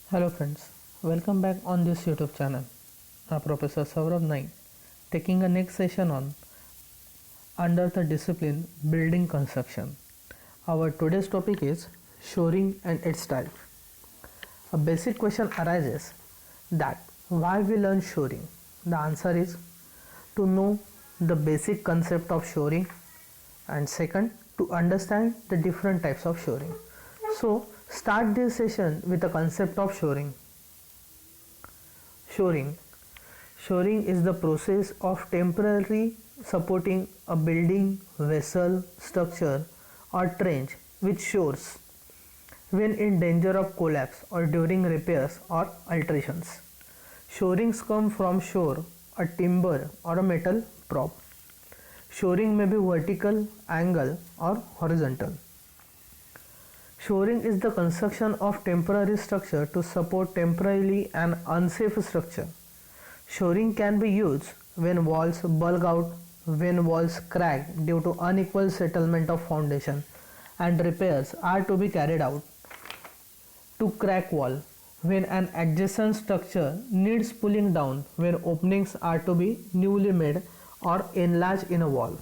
Hello friends, welcome back on this YouTube channel. I'm Professor Saurabh Naik, taking a next session on under the discipline building construction. Our today's topic is shoring and its type. A basic question arises that why we learn shoring? The answer is to know the basic concept of shoring, and second to understand the different types of shoring. So start this session with the concept of shoring. Shoring. Shoring is the process of temporarily supporting a building, vessel, structure or trench with shores when in danger of collapse or during repairs or alterations. Shorings come from shore, a timber or a metal prop. Shoring may be vertical, angle or horizontal. Shoring is the construction of temporary structure to support temporarily an unsafe structure. Shoring can be used when walls bulge out, when walls crack due to unequal settlement of foundation, and repairs are to be carried out to crack wall, when an adjacent structure needs pulling down, when openings are to be newly made or enlarged in a wall.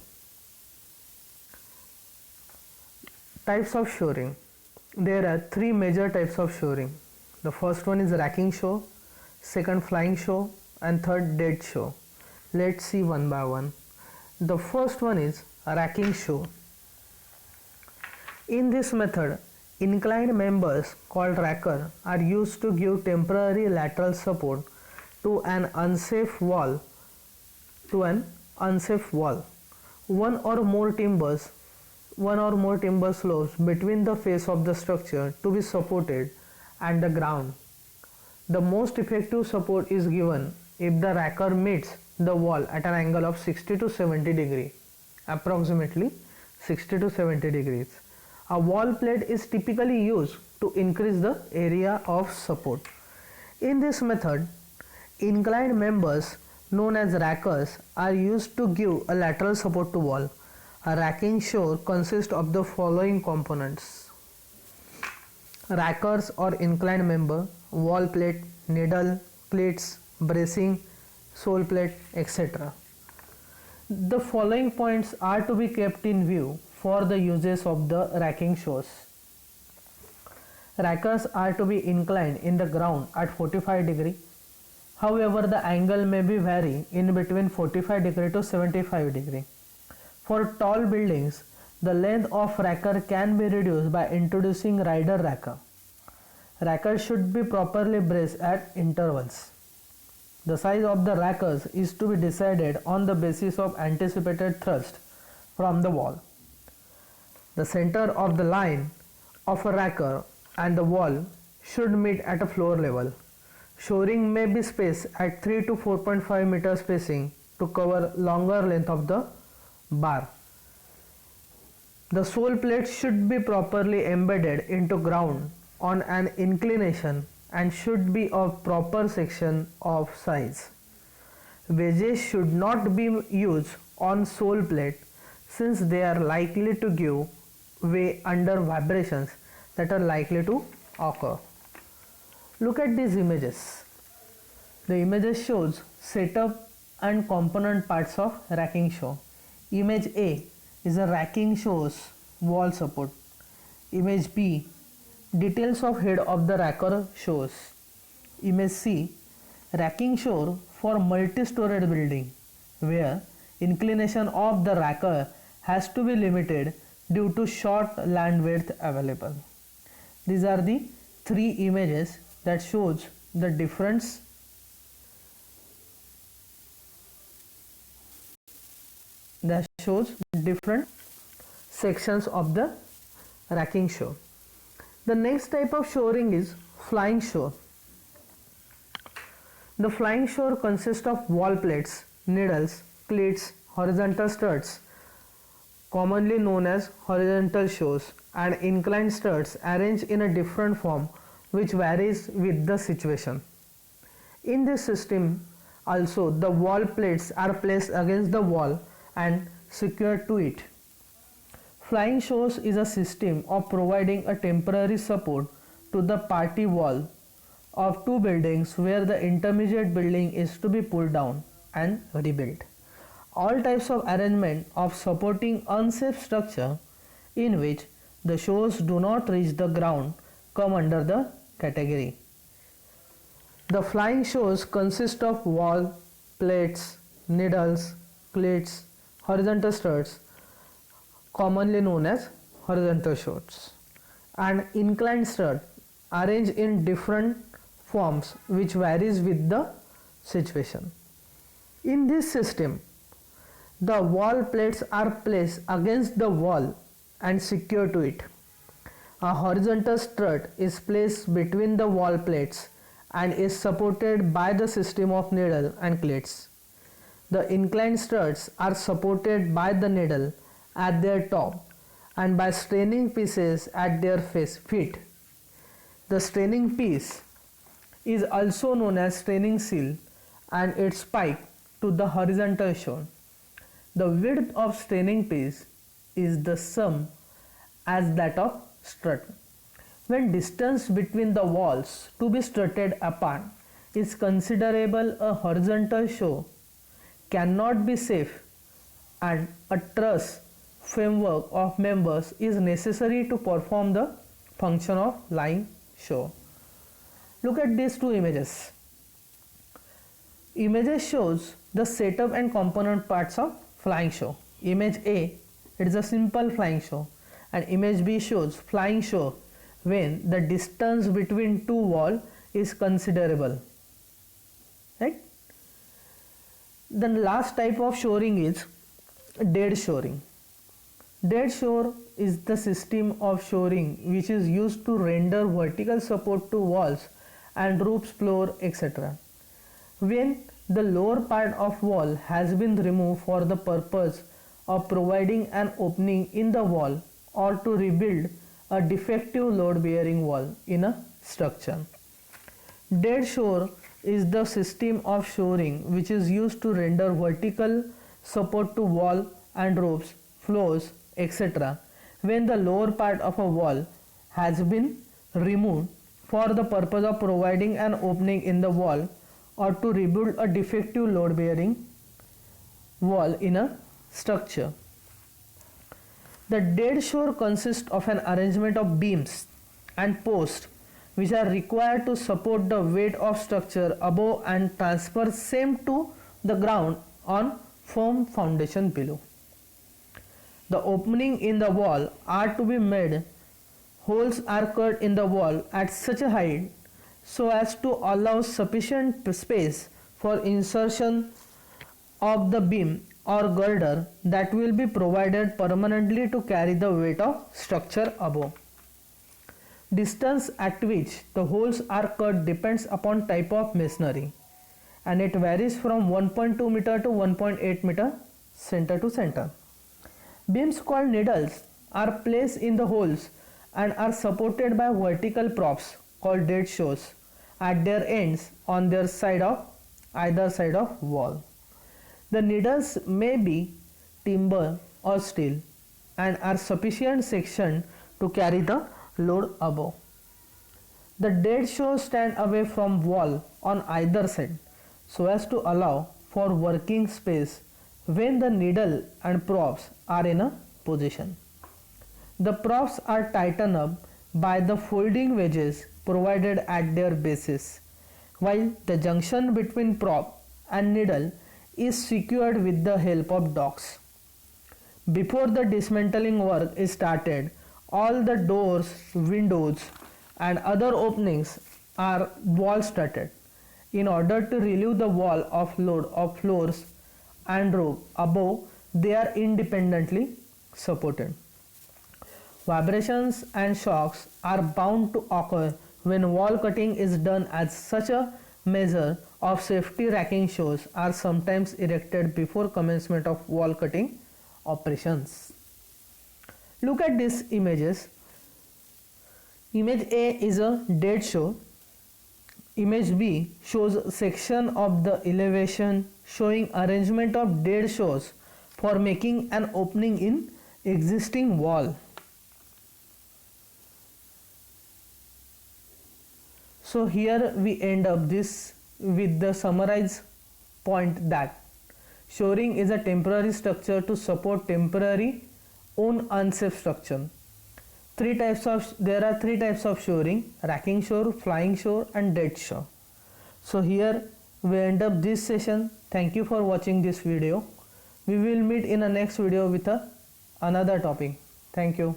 Types of shoring. There are three major types of shoring. The first one is racking shore, second flying shore, and third dead shore. Let's see one by one. The first one is racking shore. In this method, inclined members called racker are used to give temporary lateral support to an unsafe wall. One or more timber slopes between the face of the structure to be supported and the ground. The most effective support is given if the racker meets the wall at an angle of 60 to 70 degrees, approximately 60 to 70 degrees. A wall plate is typically used to increase the area of support. In this method, inclined members known as rackers are used to give a lateral support to wall. A racking shore consists of the following components: rackers or inclined member, wall plate, needle, cleats, bracing, sole plate, etc. The following points are to be kept in view for the uses of the racking shores. Rackers are to be inclined in the ground at 45 degree. However, the angle may be vary in between 45 degree to 75 degree. For tall buildings, the length of racker can be reduced by introducing rider racker. Rackers should be properly braced at intervals. The size of the rackers is to be decided on the basis of anticipated thrust from the wall. The center of the line of a racker and the wall should meet at a floor level. Shoring may be spaced at 3 to 4.5 meter spacing to cover longer length of the bar. The sole plate should be properly embedded into ground on an inclination and should be of proper section of size. Wedges should not be used on sole plate since they are likely to give way under vibrations that are likely to occur. Look at these images. The images shows setup and component parts of racking shore. Image A is a racking shore's wall support. Image B, details of head of the racker shows. Image C, racking shore for multi-storied building where inclination of the racker has to be limited due to short land width available. These are the three images that shows the different sections of the racking shore. The next type of shoring is flying shore. The flying shore consists of wall plates, needles, cleats, horizontal studs, commonly known as horizontal shores, and inclined studs arranged in a different form which varies with the situation. In this system also the wall plates are placed against the wall and secured to it. Flying shores is a system of providing a temporary support to the party wall of two buildings where the intermediate building is to be pulled down and rebuilt. All types of arrangement of supporting unsafe structure in which the shores do not reach the ground come under the category. The flying shores consist of wall, plates, needles, cleats, horizontal struts, commonly known as horizontal shores, and inclined strut arranged in different forms which varies with the situation. In this system, the wall plates are placed against the wall and secured to it. A horizontal strut is placed between the wall plates and is supported by the system of needle and cleats. The inclined struts are supported by the needle at their top and by straining pieces at their feet. The straining piece is also known as straining seal and its spike to the horizontal shore. The width of straining piece is the same as that of strut. When distance between the walls to be strutted apart is considerable, a horizontal shore cannot be safe and a truss framework of members is necessary to perform the function of lying shore. Look at these two images. Images shows the setup and component parts of flying shore. Image A, it is a simple flying shore, and image B shows flying shore when the distance between two walls is considerable. Right? The last type of shoring is dead shoring. Dead shore is the system of shoring which is used to render vertical support to walls and roofs, floor, etc. When the lower part of wall has been removed for the purpose of providing an opening in the wall or to rebuild a defective load bearing wall in a structure. Dead shore is the system of shoring which is used to render vertical support to wall and roofs, floors, etc. when the lower part of a wall has been removed for the purpose of providing an opening in the wall or to rebuild a defective load bearing wall in a structure. The dead shore consists of an arrangement of beams and posts which are required to support the weight of structure above and transfer same to the ground on firm foundation below. The opening in the wall are to be made, holes are cut in the wall at such a height so as to allow sufficient space for insertion of the beam or girder that will be provided permanently to carry the weight of structure above. Distance at which the holes are cut depends upon type of masonry and it varies from 1.2 meter to 1.8 meter center to center. Beams called needles are placed in the holes and are supported by vertical props called dead shores at their ends on their side of either side of wall. The needles may be timber or steel and are sufficient section to carry the load above. The dead shores stand away from wall on either side so as to allow for working space when the needle and props are in a position. The props are tightened up by the folding wedges provided at their bases, while the junction between prop and needle is secured with the help of docks. Before the dismantling work is started, all the doors, windows and other openings are wall strutted in order to relieve the wall of load of floors and roof above. They are independently supported. Vibrations and shocks are bound to occur when wall cutting is done, as such a measure of safety racking shores are sometimes erected before commencement of wall cutting operations. Look at these images. Image A is a dead shore. Image B shows a section of the elevation showing arrangement of dead shores for making an opening in existing wall. So here we end up this with the summarized point that shoring is a temporary structure to support temporary unsafe structure. There are three types of shoring: racking shore, flying shore and dead shore. So here we end up this session. Thank you for watching this video. We will meet in a next video with another topic. Thank you.